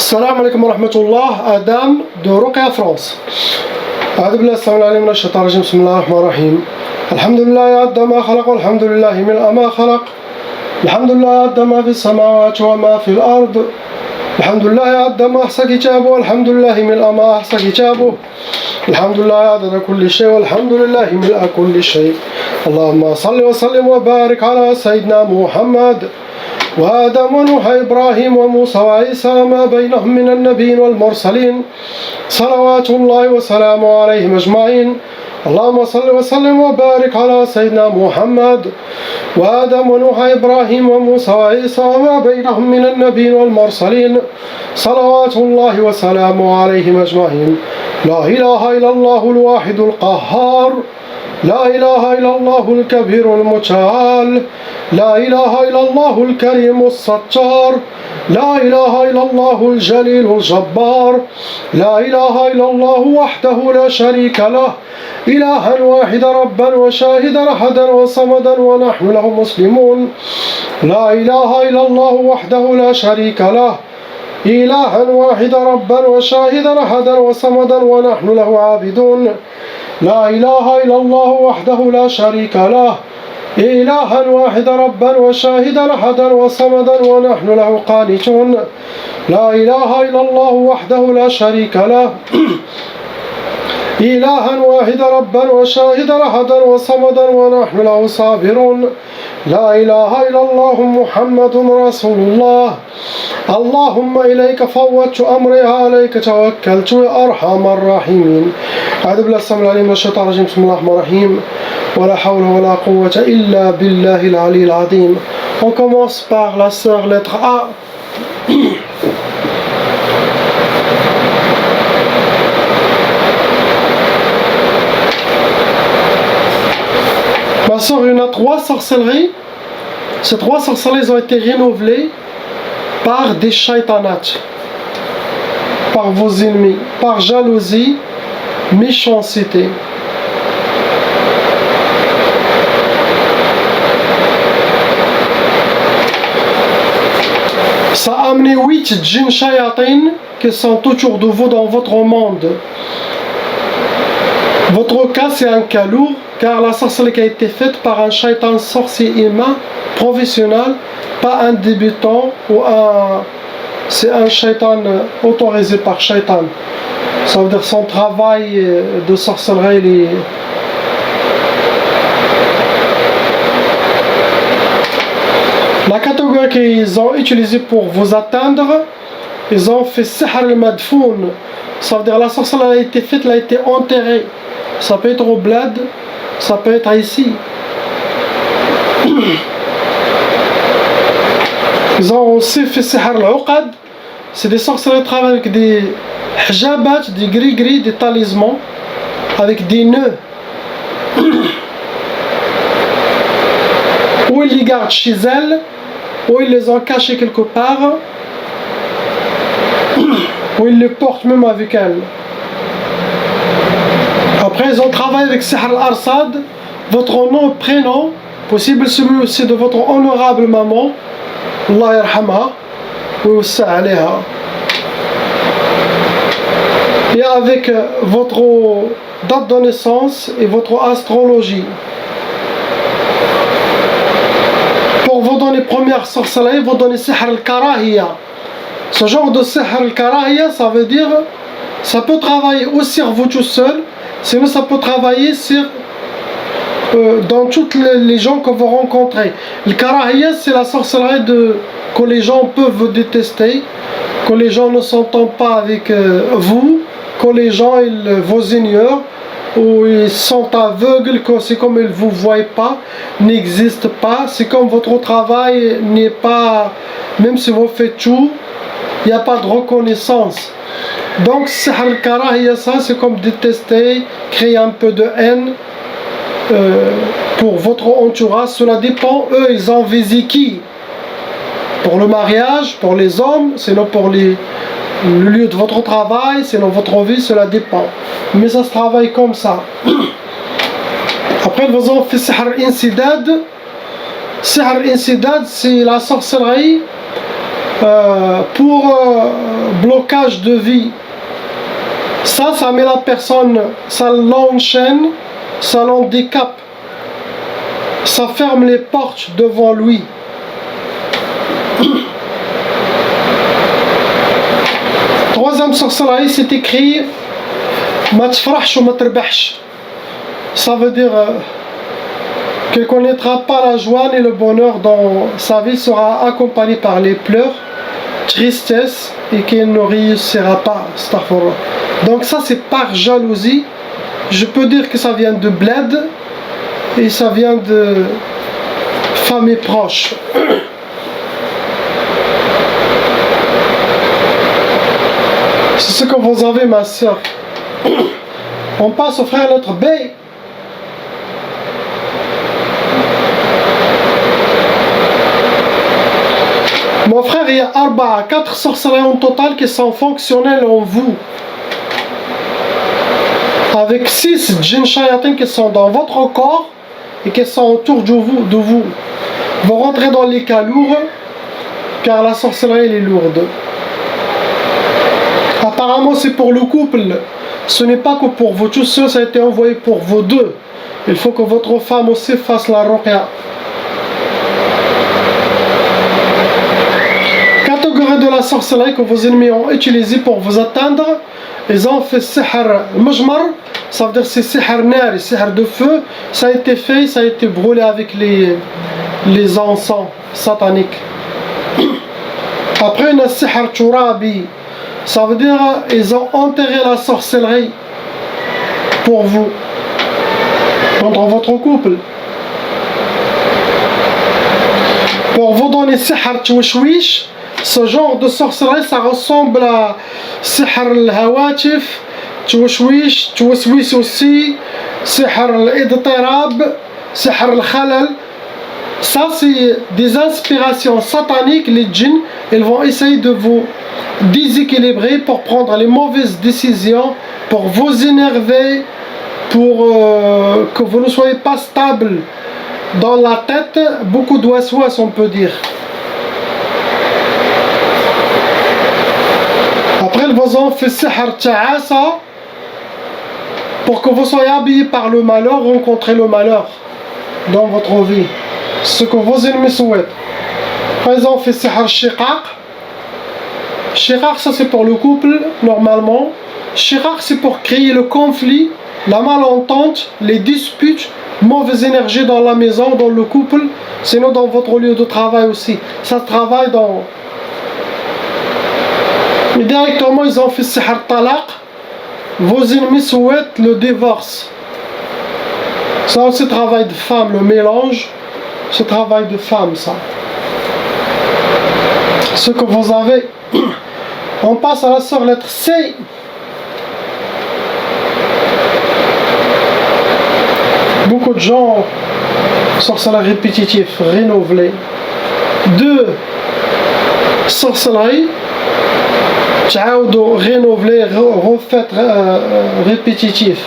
السلام عليكم ورحمة الله. آدم دو رقية فرنسا. أعوذ بالله السميع العليم من الشيطان الرجيم. بسم الله الرحمن الرحيم. الحمد لله عد ما خلق والحمد لله ملء ما خلق. الحمد لله عد ما في السماوات وما في الأرض. الحمد لله عد ما أحصى كتابه والحمد لله ملء ما أحصى كتابه. الحمد لله عدد كل شيء والحمد لله ملء كل شيء. اللهم صل وسلم وبارك على سيدنا محمد وآدم ونوح إبراهيم وموسى وعيسى ما بينهم من النبيين والمرسلين صلوات الله وسلامه عليهم أجمعين. اللهم صل وسلم وبارك على سيدنا محمد وآدم ونوح إبراهيم وموسى وعيسى وما بينهم من النبيين والمرسلين صلوات الله وسلامه عليهم أجمعين. لا إله إلا الله الواحد القهار. لا إله إلا الله الكبير المتعال. لا إله إلا الله الكريم الستار. لا إله إلا الله الجليل الجبار. لا إله إلا الله وحده لا شريك له إلها واحدا ربا وشاهدا أحدا وصمدا ونحن له مسلمون. لا إله إلا الله وحده لا شريك له إلها واحدا ربا وشاهدا أحدا وصمدا ونحن له عابدون. لا إله إلا الله وحده لا شريك له إلها واحدا ربا وشاهدا أحدا وصمدا ونحن له قانتون. لا إله إلا الله وحده لا شريك له إلها واحدا ربا وشاهدا أحدا وصمدا ونحن له صابرون. لا إله إلا الله محمد رسول الله. اللهم إليك فوضت أمري عليك توكلت يا أرحم الراحمين. أعوذ بالله السميع العليم من الشيطان الرجيم. بسم الله الرحمن الرحيم. ولا حول ولا قوة إلا بالله العلي العظيم. On commence par la sœur lettre A. Ma soeur, il y en a 3 sorcelleries. Ces 3 sorcelleries ont été renouvelées par des shaitanats, par vos ennemis, par jalousie, méchanceté. Ça a amené 8 djinns shayatin qui sont autour de vous dans votre monde. Votre cas, c'est un cas lourd, car la sorcellerie qui a été faite par un shaitan sorcier humain professionnel, pas un débutant ou c'est un shaitan autorisé par shaitan. Ça veut dire son travail de sorcellerie. La catégorie qu'ils ont utilisée pour vous atteindre, ils ont fait sihr al-madfoun. Ça veut dire la sorcellerie a été faite, elle a été enterrée. Ça peut être au bled, ça peut être ici. Ils ont aussi fait sihr al-uqad. C'est des sorciers qui travaillent avec des hijabat, des gris-gris, des talismans, avec des nœuds. Ou ils les gardent chez elles, ou ils les ont cachés quelque part, ou ils les portent même avec elles. Après, ils ont travaillé avec sihr al-arsad, votre nom, prénom, possible celui aussi de votre honorable maman, Allah yarhamha, ou sa'aleha. Et avec votre date de naissance et votre astrologie. Pour vous donner première sorcellerie, vous donnez sihr al-karahiyya. Ce genre de sihr al-karahiyya, ça veut dire, ça peut travailler aussi sur vous tout seul, sinon ça peut travailler sur dans toutes les gens que vous rencontrez. Le karahiyya, c'est la sorcellerie que les gens peuvent vous détester, que les gens ne s'entendent pas avec vous, que les gens ils vous ignorent, ou ils sont aveugles, que c'est comme ils ne vous voient pas, n'existe pas. C'est comme votre travail n'est pas, même si vous faites tout, il n'y a pas de reconnaissance. Donc sihr al-karahiyya, ça c'est comme détester, créer un peu de haine pour votre entourage. Cela dépend, eux ils ont visé qui? Pour le mariage, pour les hommes, sinon pour le lieu de votre travail, sinon votre vie, cela dépend. Mais ça se travaille comme ça. Après ils ont fait sihr al-insidad. Sihr al-insidad, c'est la sorcellerie pour blocage de vie. Ça met la personne, ça l'enchaîne, ça l'handicape. Ça ferme les portes devant lui. Troisième sorcellerie, c'est écrit Ma tfrahsh ou ma terbahsh. Ça veut dire qu'il ne connaîtra pas la joie ni le bonheur dans sa vie, sera accompagné par les pleurs, tristesse, et qu'il ne réussira pas. Donc ça c'est par jalousie. Je peux dire que ça vient de bled et ça vient de famille proche. C'est ce que vous avez, ma soeur. On passe au frère lettre B. Mon frère, il y a 4 sorcelleries en total qui sont fonctionnelles en vous. Avec 6 djinns shayatin qui sont dans votre corps et qui sont autour de vous. Vous rentrez dans les cas lourds, car la sorcellerie elle est lourde. Apparemment c'est pour le couple. Ce n'est pas que pour vous tous seuls, ça a été envoyé pour vous deux. Il faut que votre femme aussi fasse la ruqya. Catégorie de la sorcellerie que vos ennemis ont utilisé pour vous atteindre, ils ont fait sihr majmar, ça veut dire c'est sihr nar, sihr de feu, ça a été fait, ça a été brûlé avec les encens sataniques. Après, il y a sihr turabi. Ça veut dire ils ont enterré la sorcellerie pour vous, dans votre couple. Pour vous donner sihr tchouchouish, ce genre de sorcellerie ça ressemble à sihr al-hawatif, tchouchouish, tchouchouish aussi, sihr al-idtirab, sihr al-khalal. Ça c'est des inspirations sataniques, les djinns, ils vont essayer de vous déséquilibrer pour prendre les mauvaises décisions, pour vous énerver, pour que vous ne soyez pas stable dans la tête, beaucoup d'ouest-ouest on peut dire. Après ils vous ont fait sihr ta'asa pour que vous soyez habillés par le malheur, rencontrer le malheur dans votre vie, ce que vos ennemis souhaitent. Après ils ont fait sihr shiqaq. Shiqaq ça c'est pour le couple normalement. Shiqaq c'est pour créer le conflit, la malentente, les disputes, mauvaise énergie dans la maison, dans le couple, sinon dans votre lieu de travail aussi. Ça travaille dans... Mais directement ils ont fait sihr talaq. Vos ennemis souhaitent le divorce. Ça aussi travail de femme, le mélange, c'est travail de femme ça. Ce que vous avez. On passe à la sœur lettre C. Beaucoup de gens sorcellerie répétitive, renouvelée. 2 sorcellerie تعاودوا renouvelé, refait répétitif.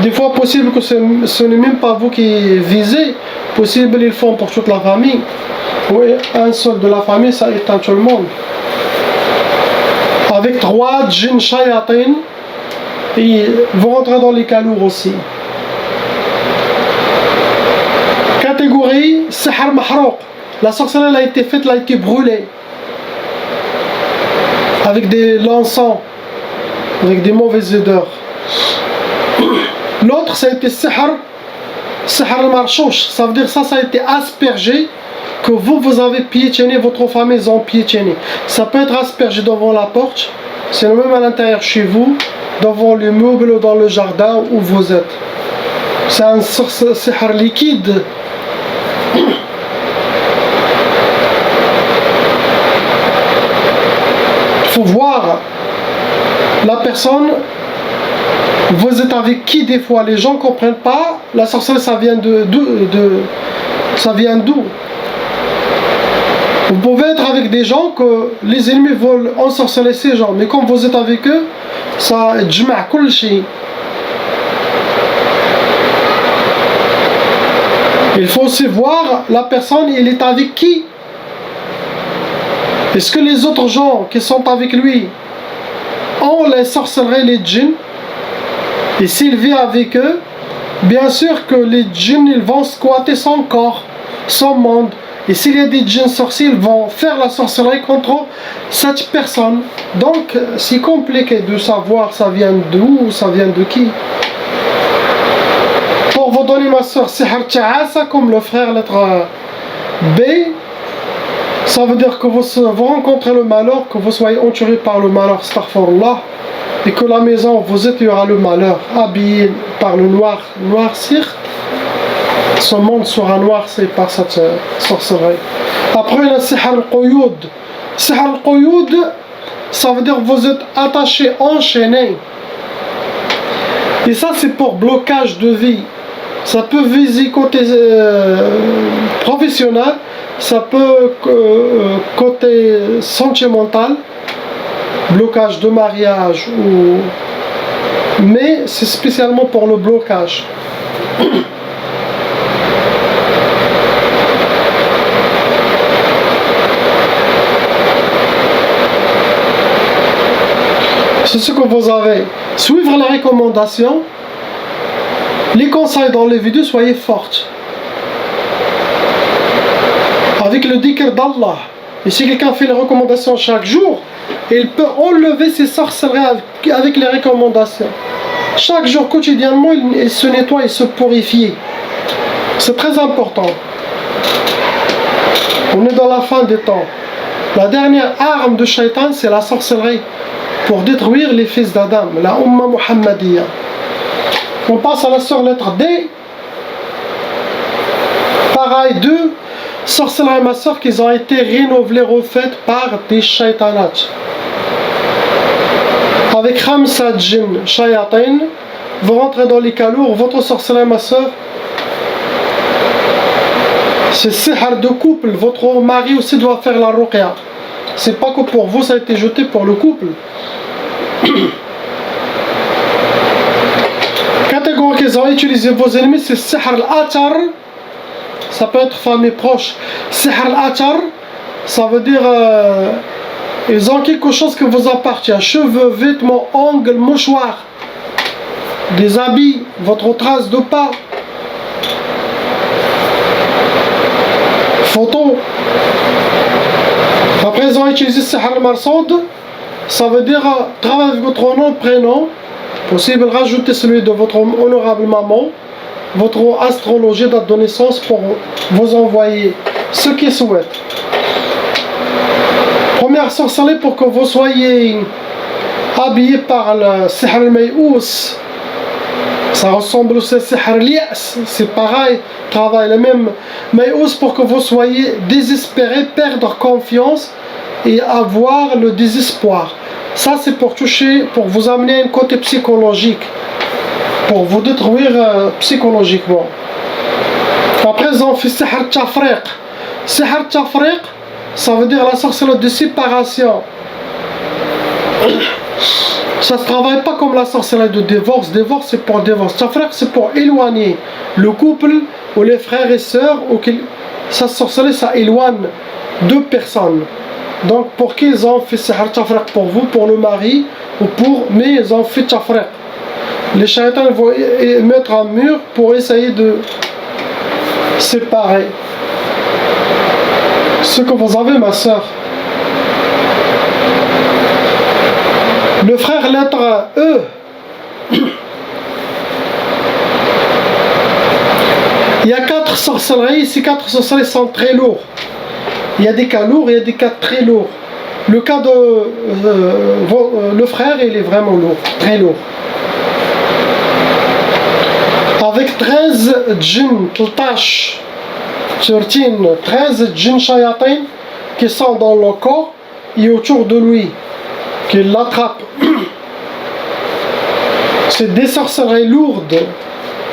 Des fois possible que ce n'est même pas vous qui visez, possible ils font pour toute la famille. Oui, un seul de la famille ça éteint tout le monde. Avec 3 djinns shayatin, et vous rentrez dans les calours aussi. Catégorie sihr mahrouq. La sorcellerie a été faite, elle a été brûlée avec de l'encens, avec des mauvaises odeurs. L'autre ça a été sihr al-marchouch, ça veut dire ça a été aspergé, que vous avez piétiné, votre famille ils ont piétiné. Ça peut être aspergé devant la porte, c'est même à l'intérieur chez vous, devant les meubles ou dans le jardin où vous êtes. C'est un sihr liquide. Il faut voir la personne, vous êtes avec qui des fois, les gens ne comprennent pas, la sorcellerie ça vient ça vient d'où? Vous pouvez être avec des gens que les ennemis veulent ensorceler ces gens, mais quand vous êtes avec eux, ça jma' kul shay. Il faut aussi voir la personne, il est avec qui. Est-ce que les autres gens qui sont avec lui ont les sorcelleries, les djinns? Et s'il vit avec eux, bien sûr que les djinns ils vont squatter son corps, son monde. Et s'il y a des djinns sorciers, ils vont faire la sorcellerie contre cette personne. Donc c'est compliqué de savoir ça vient d'où, ça vient de qui. Pour vous donner ma soeur, Sihr Ta'asa, comme le frère lettre B, ça veut dire que vous rencontrez le malheur, que vous soyez entouré par le malheur, astaghfirullah, et que la maison où vous êtes, il y aura le malheur, habillé par le noir, noircir, ce monde sera noirci par cette sorcellerie. Après, il y a Sihr al-Quyud. Sihr al-Quyud, ça veut dire que vous êtes attaché, enchaîné. Et ça, c'est pour blocage de vie. Ça peut viser côté professionnel, ça peut côté sentimental, blocage de mariage, mais c'est spécialement pour le blocage. C'est ce que vous avez. Suivre les recommandations, les conseils dans les vidéos, soyez fortes. Avec le dhikr d'Allah. Et si quelqu'un fait les recommandations chaque jour, il peut enlever ses sorcelleries avec les recommandations. Chaque jour, quotidiennement, il se nettoie et se purifie. C'est très important. On est dans la fin des temps. La dernière arme de Shaitan, c'est la sorcellerie. Pour détruire les fils d'Adam, la Umma Muhammadiyya. On passe à la sœur lettre D. Pareil, deux sorcelleries, ma sœur, qui ont été renouvelées, refaites par des shaitanats. Avec Khamsa Jinn Shayatin, vous rentrez dans les calours, votre sorcellerie, ma sœur, c'est sihr de couple. Votre mari aussi doit faire la ruqya. C'est pas que pour vous, ça a été jeté pour le couple. Catégorie qu'ils ont utilisé vos ennemis, c'est sihr al-atar. Ça peut être famille proche. Sihr al-atar, ça veut dire ils ont quelque chose qui vous appartient. Cheveux, vêtements, ongles, mouchoirs, des habits, votre trace de pas, photos. Après ils ont utilisé sihr al-marsoud. Ça veut dire travailler avec votre nom, prénom, possible rajouter celui de votre honorable maman, votre astrologie, date de naissance pour vous envoyer ce qu'ils souhaitent. Première sorcellerie pour que vous soyez habillé par le sihr al-may'ous. Ça ressemble aussi à sihr al-yas, c'est pareil, travail le même. May'ous pour que vous soyez désespéré, perdre confiance et avoir le désespoir. Ça c'est pour toucher, pour vous amener un côté psychologique, pour vous détruire psychologiquement. Après ils ont fait sihr tafriq. Sihr tafriq, ça veut dire la sorcellerie de séparation. Ça ne se travaille pas comme la sorcellerie de divorce. Divorce c'est pour divorce. Tafriq c'est pour éloigner le couple ou les frères et sœurs. Ça sorcellerie, ça éloigne deux personnes. Donc pour qui ils ont fait sihr tafriq? Pour vous, pour le mari ou pour... Mais ils ont fait tafriq. Les shaitans vont mettre un mur pour essayer de séparer. Ce que vous avez, ma soeur. Le frère lettre E. Il y a 4 sorcelleries. Ces 4 sorcelleries sont très lourdes. Il y a des cas lourds, il y a des cas très lourds. Le cas de le frère, il est vraiment lourd, très lourd. Avec 13 djinns, 13 djinns shayatin qui sont dans le corps et autour de lui, qui l'attrapent. C'est des sorcelleries lourdes.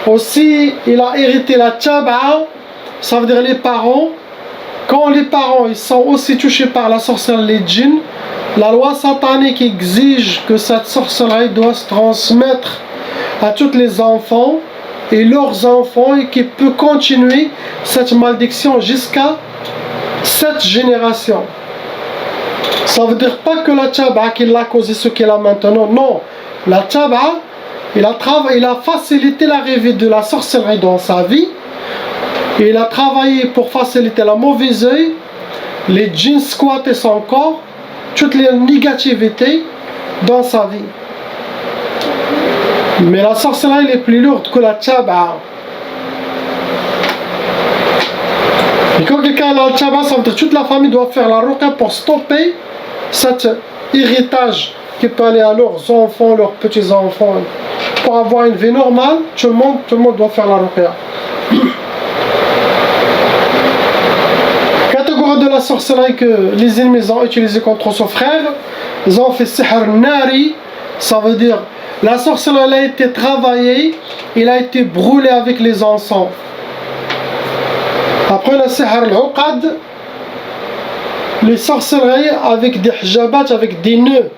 Aussi, il a hérité la taba'a, ça veut dire les parents. Quand les parents ils sont aussi touchés par la sorcellerie, les djinns, la loi satanique exige que cette sorcellerie doit se transmettre à tous les enfants et leurs enfants, et qui peut continuer cette malédiction jusqu'à 7 générations. Ça veut dire pas que la taba'a qui l'a causé ce qu'elle a maintenant, non. La taba'a, il a facilité l'arrivée de la sorcellerie dans sa vie. Et il a travaillé pour faciliter la mauvaise œil, les djinns squatter son corps, toutes les négativités dans sa vie. Mais la sorcellerie est plus lourde que la taba'a. Et quand quelqu'un a la taba'a, ça veut dire que toute la famille doit faire la ruqya pour stopper cet héritage qui peut aller à leurs enfants, leurs petits-enfants. Pour avoir une vie normale, tout le monde doit faire la ruqya. Catégorie de la sorcellerie que les ennemis ont utilisé contre son frère, ils ont fait sihr nari, ça veut dire la sorcellerie a été travaillée, il a été brûlé avec les encens. Après le sihr al-uqad, les sorcelleries avec des hijabat, avec des nœuds,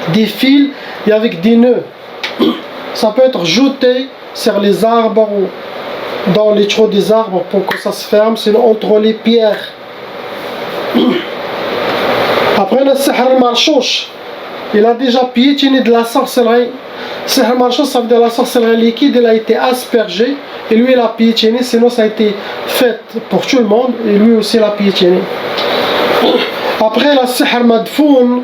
des fils et avec des nœuds. Ça peut être jeté sur les arbres ou dans les trous des arbres pour que ça se ferme, sinon entre les pierres. Après le sihr al-marchouch, il a déjà piétiné de la sorcellerie. Sihr al-marchouch, ça veut dire la sorcellerie liquide, elle a été aspergée et lui il a piétiné, sinon ça a été fait pour tout le monde et lui aussi il a piétiné. Après la sihr madfoun,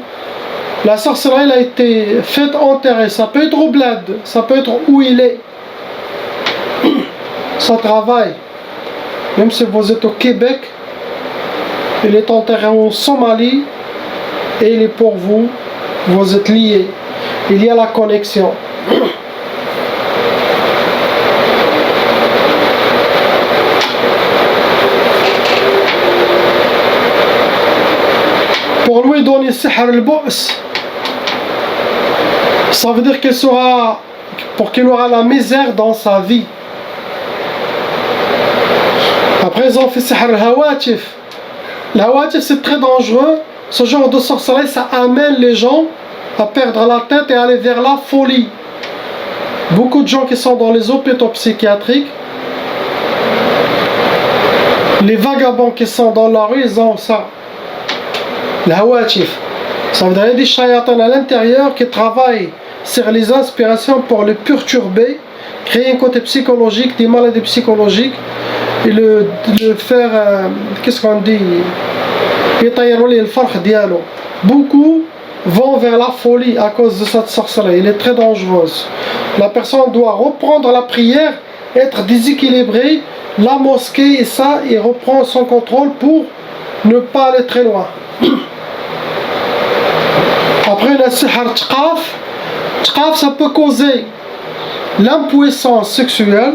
la sorcellerie a été faite enterrée. Ça peut être au bled, ça peut être où il est. Ça travaille. Même si vous êtes au Québec, il est enterré en Somalie et il est pour vous. Vous êtes liés. Il y a la connexion. Pour lui donner sihr al-bu's, ça veut dire qu'il aura la misère dans sa vie. Après ils ont fait sihr al-hawatif. L'hawatif c'est très dangereux. Ce genre de sorcellerie ça amène les gens à perdre la tête et aller vers la folie. Beaucoup de gens qui sont dans les hôpitaux psychiatriques, les vagabonds qui sont dans la rue, ils ont ça. L'hawatif, ça veut dire qu'il y a des shayatans à l'intérieur qui travaillent sur les inspirations pour le perturber, créer un côté psychologique, des maladies psychologiques et le faire, qu'est-ce qu'on dit, beaucoup vont vers la folie à cause de cette sorcellerie. Elle est très dangereuse. La personne doit reprendre la prière, être déséquilibrée, la mosquée et ça, il reprend son contrôle pour ne pas aller très loin. Après le sihr tqaf, ça peut causer l'impuissance sexuelle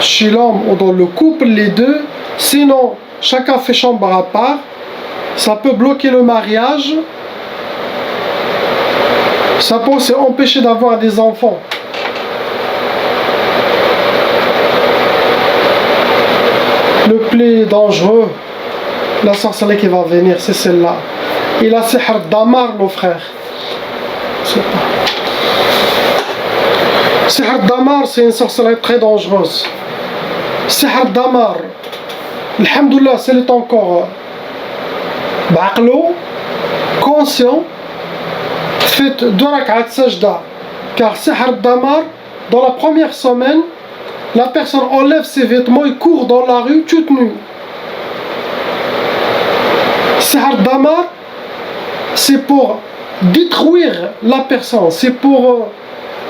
chez l'homme ou dans le couple, les deux. Sinon, chacun fait chambre à part. Ça peut bloquer le mariage. Ça peut aussi empêcher d'avoir des enfants. Le plus dangereux, la sorcellerie qui va venir, c'est celle-là. Et la sihr damar, nos frères. Sihr damar, c'est une sorcellerie très dangereuse. Sihr damar, alhamdoulilah, c'est est encore baqlo, conscient, fait 2 rak'at sajda. Car sihr damar, dans la première semaine, la personne enlève ses vêtements et court dans la rue toute nue. Sihr damar, c'est pour détruire la personne, c'est pour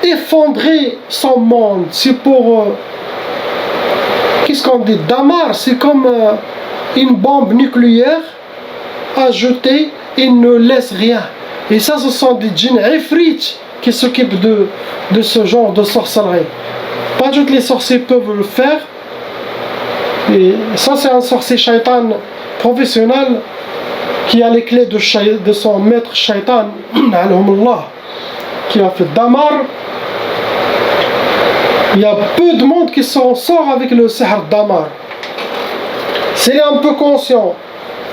effondrer son monde, c'est pour... qu'est-ce qu'on dit? Damar, c'est comme une bombe nucléaire à jeter et ne laisse rien. Et ça, ce sont des djinns ifrit qui s'occupent de ce genre de sorcellerie. Pas tous les sorciers peuvent le faire. Et ça, c'est un sorcier shaitan professionnel qui a les clés de son maître shaitan, qui a fait damar. Il y a peu de monde qui s'en sort avec le sihr damar. S'il est un peu conscient,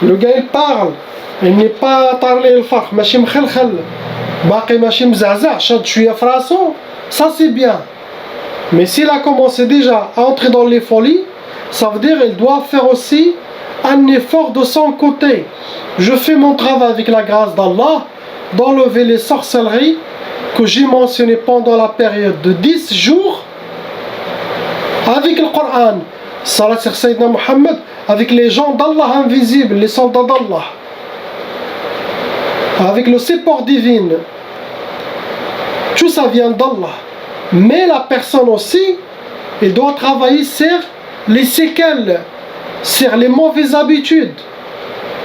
le gars il parle, il n'est pas tarli le farq, machim mkhelkhel, baqi machim mza'za', chad chouya fraso, ça c'est bien. Mais s'il a commencé déjà à entrer dans les folies, ça veut dire qu'il doit faire aussi un effort de son côté. Je fais mon travail avec la grâce d'Allah d'enlever les sorcelleries que j'ai mentionnées pendant la période de 10 jours avec le Coran, Salat sur Sayyidina Muhammad, avec les gens d'Allah invisibles, les soldats d'Allah, avec le support divin. Tout ça vient d'Allah. Mais la personne aussi, elle doit travailler sur les séquelles, sur les mauvaises habitudes.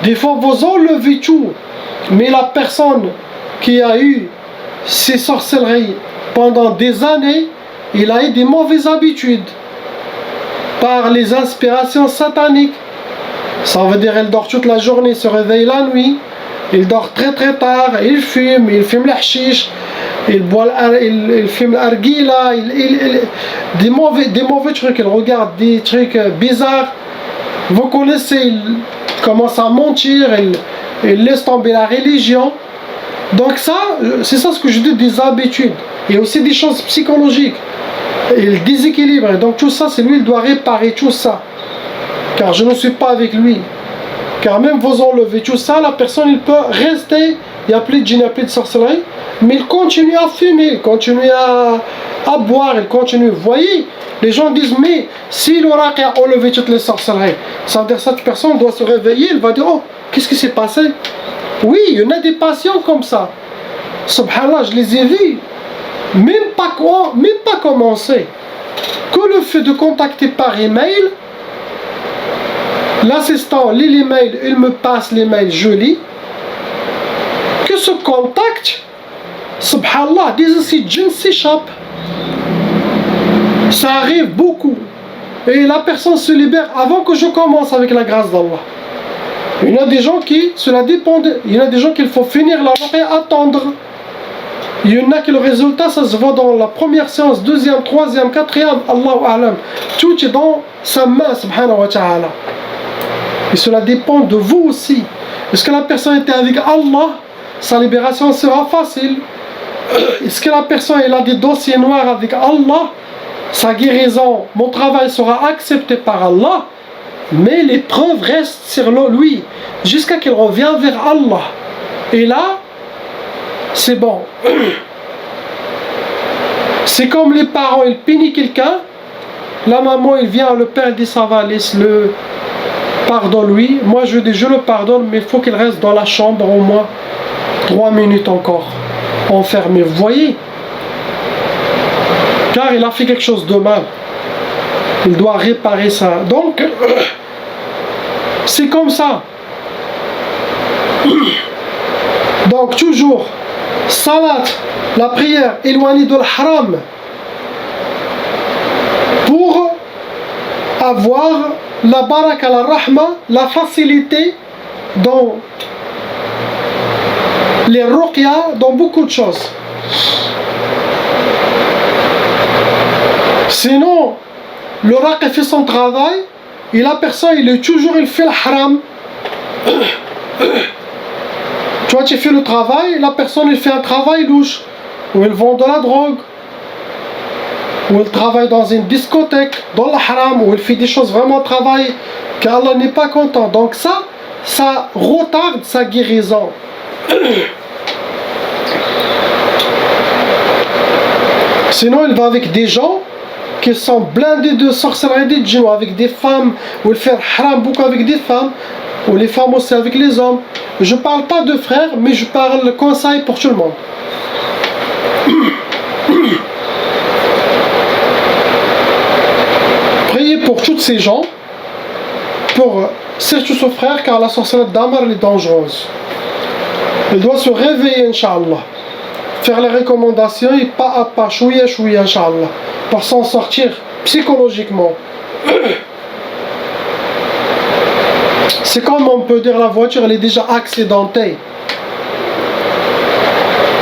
Des fois, vous enlevez tout, mais la personne qui a eu ces sorcelleries pendant des années, il a eu des mauvaises habitudes par les inspirations sataniques. Ça veut dire qu'elle dort toute la journée, se réveille la nuit, il dort très très tard, il fume le hashish, il fume l'argila, des mauvais trucs, il regarde des trucs bizarres. Vous connaissez, il commence à mentir, il laisse tomber la religion. Donc ça, c'est ça ce que je dis, des habitudes. Il y a aussi des choses psychologiques. Il déséquilibre. Donc tout ça, c'est lui, il doit réparer tout ça. Car je ne suis pas avec lui. Car même vous enlevez tout ça, la personne, il peut rester. Il n'y a plus de djinn, il n'y a plus de sorcellerie. Mais il continue à fumer, il continue à boire, il continue. Vous voyez, les gens disent, mais si l'oracle a enlevé toutes les sorcelleries, ça veut dire que cette personne doit se réveiller, il va dire, oh, qu'est-ce qui s'est passé? Oui, il y en a des patients comme ça. Subhanallah, je les ai vus. Même pas commencé. Que le fait de contacter par email, l'assistant lit l'email, il me passe l'email, je lis. Que ce contact, subhanallah, des djinns s'échappent. Ça arrive beaucoup. Et la personne se libère avant que je commence avec la grâce d'Allah. Il y en a des gens qui, cela dépend, il y en a des gens qu'il faut finir la ruqya et attendre. Il y en a qui le résultat, ça se voit dans la première séance, deuxième, troisième, quatrième, Allahu A'lam. Tout est dans sa main, subhanahu wa ta'ala. Et cela dépend de vous aussi. Est-ce que la personne était avec Allah, sa libération sera facile. Est-ce que la personne elle a des dossiers noirs avec Allah, sa guérison, mon travail sera accepté par Allah. Mais les preuves restent sur lui jusqu'à qu'il revienne vers Allah. Et là, c'est bon. C'est comme les parents, ils punissent quelqu'un. La maman, il vient, le père dit ça va, laisse-le, pardonne-lui. Moi, je dis, je le pardonne, mais il faut qu'il reste dans la chambre au moins 3 minutes encore, enfermé. Vous voyez? Car il a fait quelque chose de mal. Il doit réparer ça. Donc, c'est comme ça. Donc, toujours, salat, la prière, éloignée de l'haram, pour avoir la baraka, la rahma, la facilité dans les ruqya, dans beaucoup de choses. Sinon, le raqi fait son travail et la personne, il fait le haram. Toi, tu fais le travail, la personne, il fait un travail louche, où il vend de la drogue, où il travaille dans une discothèque, dans le haram, où il fait des choses vraiment travail, qu'Allah n'est pas content. Donc ça retarde sa guérison. Sinon, il va avec des gens qui sont blindés de sorcellerie des djinns, avec des femmes, où il fait haram beaucoup avec des femmes, ou les femmes aussi avec les hommes. Je ne parle pas de frères, mais je parle conseil pour tout le monde. Priez pour tous ces gens, pour surtout ce frère, car la sorcellerie d'Amar est dangereuse. Il doit se réveiller, Inch'Allah. Faire les recommandations et pas à pas, chouïa, Inch'Allah, pour s'en sortir psychologiquement. C'est comme on peut dire la voiture, elle est déjà accidentée.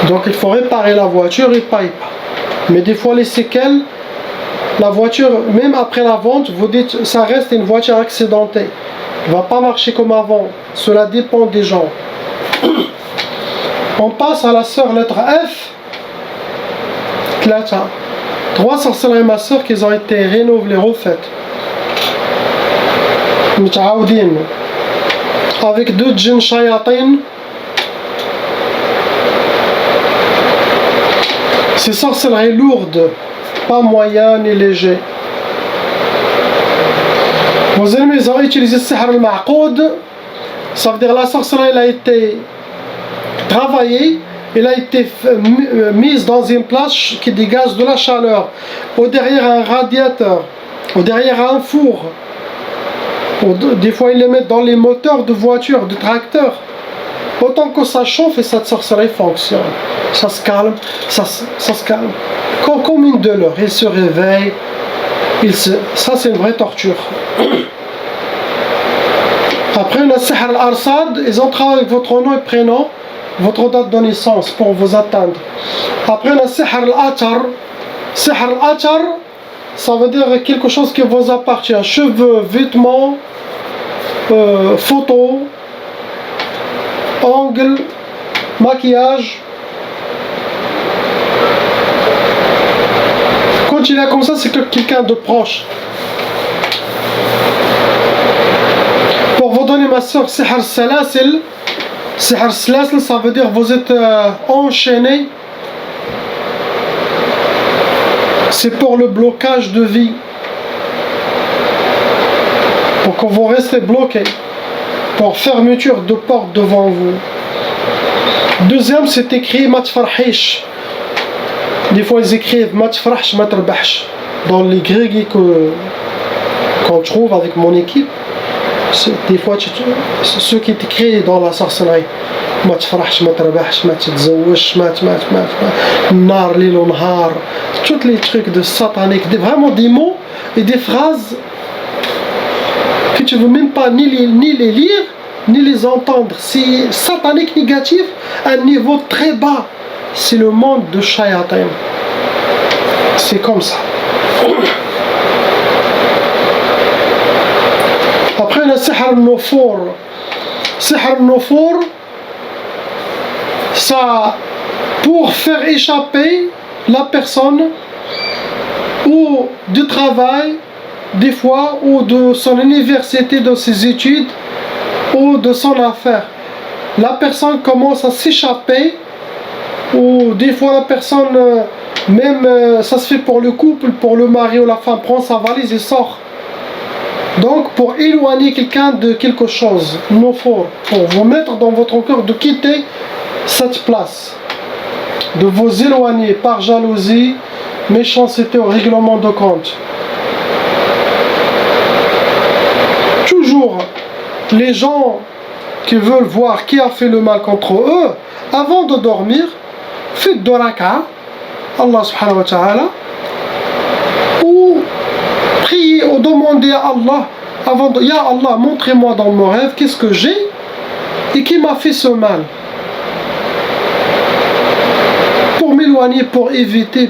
Donc il faut réparer la voiture et pas. Mais des fois les séquelles, la voiture, même après la vente, vous dites ça reste une voiture accidentée. Elle ne va pas marcher comme avant. Cela dépend des gens. On passe à la sœur lettre F. 3 sorcelleries ma sœur qui ont été renouvelées, refaites. متعاودين avec deux djinns shayatin. C'est sorcellerie lourde, pas moyen ni léger. Vos ennemis ont utilisé le sihr al-ma'qoud, ça veut dire la sorcellerie elle a été travaillée, elle a été mise dans une place qui dégage de la chaleur, ou derrière un radiateur, ou derrière un four. Des fois ils les mettent dans les moteurs de voitures, de tracteurs. Autant que ça chauffe et cette sorcellerie fonctionne. Ça se calme, ça se calme. Comme une douleur, il se réveille. Ça c'est une vraie torture. Après on a sihr al-arsad, ils ont travaillé avec votre nom et prénom, votre date de naissance pour vous atteindre. Après on a sihr al-atar. Sihr al-atar, ça veut dire quelque chose qui vous appartient. Cheveux, vêtements, photos, ongles, maquillage. Quand il est comme ça, c'est que quelqu'un de proche. Pour vous donner ma soeur, sihr salasil. Sihr salasil, ça veut dire vous êtes enchaîné. C'est pour le blocage de vie. Pour que vous restez bloqué. Pour fermeture de porte devant vous. Deuxième, c'est écrit matfarhish. Des fois ils écrivent matfarhsh matrbahsh. Dans les grégis qu'on trouve avec mon équipe, des fois ceux qui écrivent dans la sorcellerie. matfarhsh matrbahsh mattzawwaj nar lil wa nahar. Tous les trucs de satanique, vraiment des mots et des phrases que tu ne veux même pas ni les lire ni les entendre. C'est satanique négatif à un niveau très bas. C'est le monde de shayatin. C'est comme ça. Après on a sihr al-nufur. Sihr al-nufur, ça pour faire échapper la personne ou du travail des fois, ou de son université, de ses études, ou de son affaire. La personne commence à s'échapper, ou des fois la personne, même ça se fait pour le couple, pour le mari ou la femme, prend sa valise et sort. Donc pour éloigner quelqu'un de quelque chose, il faut pour vous mettre dans votre cœur de quitter cette place, de vous éloigner par jalousie, méchanceté ou règlement de compte. Toujours les gens qui veulent voir qui a fait le mal contre eux, avant de dormir, faites 2 raka, Allah subhanahu wa ta'ala, ou priez ou demandez à Allah, avant de, Ya Allah, montrez-moi dans mon rêve qu'est-ce que j'ai et qui m'a fait ce mal. Pour m'éloigner, pour éviter,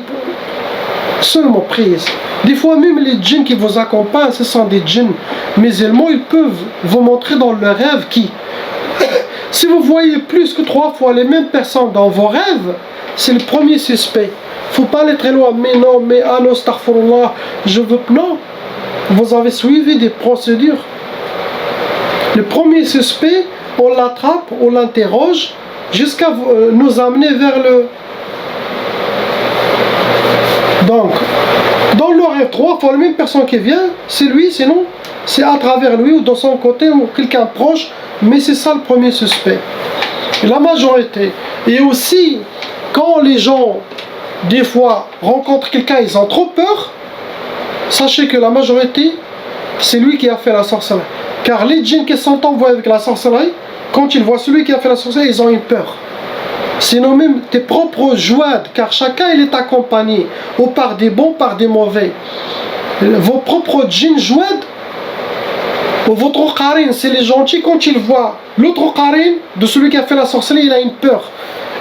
seulement prise. Des fois même les djinns qui vous accompagnent, ce sont des djinns musulmans, ils peuvent vous montrer dans leurs rêves qui, si vous voyez plus que 3 fois les mêmes personnes dans vos rêves, c'est le premier suspect. Faut pas aller très loin, mais non, mais ah non, astaghfirullah, je veux que non. Vous avez suivi des procédures. Le premier suspect, on l'attrape, on l'interroge, jusqu'à nous amener vers le... Donc, dans le rêve 3 fois la même personne qui vient, c'est lui, sinon c'est à travers lui ou de son côté ou quelqu'un proche, mais c'est ça le premier suspect. Et la majorité. Et aussi, quand les gens, des fois, rencontrent quelqu'un, ils ont trop peur, sachez que la majorité, c'est lui qui a fait la sorcellerie. Car les djinns qui sont envoyés avec la sorcellerie, quand ils voient celui qui a fait la sorcellerie, ils ont une peur. Sinon même tes propres jouades, car chacun il est accompagné, ou par des bons, par des mauvais. Vos propres djinns jouades, ou votre qarin, c'est les gentils, quand ils voient l'autre qarin de celui qui a fait la sorcellerie, il a une peur,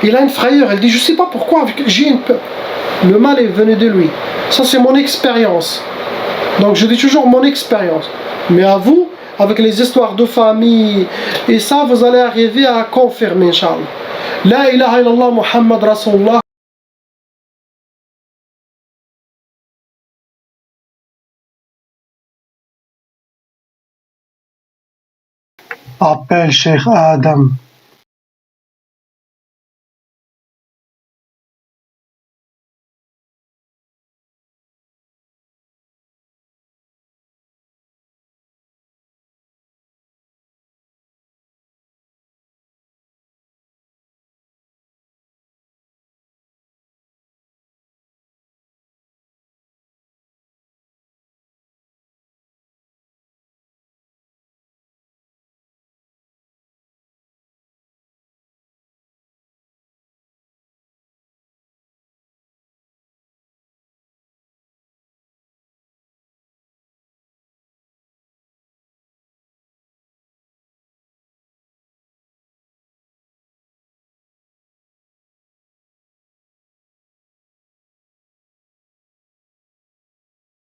il a une frayeur, il dit je sais pas pourquoi, j'ai une peur. Le mal est venu de lui. Ça c'est mon expérience. Donc je dis toujours mon expérience. Mais à vous, avec les histoires de famille, et ça vous allez arriver à confirmer, Inch'Allah. La ilaha illallah Muhammad Rasulullah. Appelle Cheikh Adam.